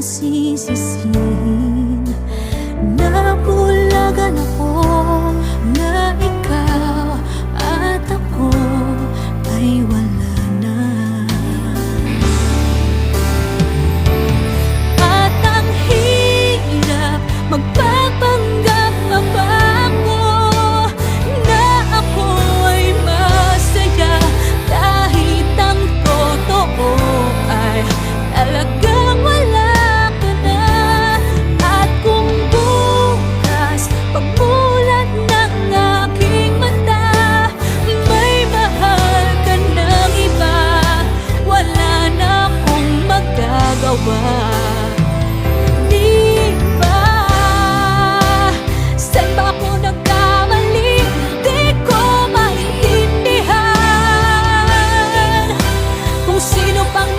sisisihin. Nabulagan ako na ikaw at ako ay wala na. At ang hirap magpapanggap pa ako na ako ay masaya, kahit ang totoo ay talagang wala ka na. At kung bukas pagmulat ng aking mata may mahal ka ng iba, wala na akong magagawa.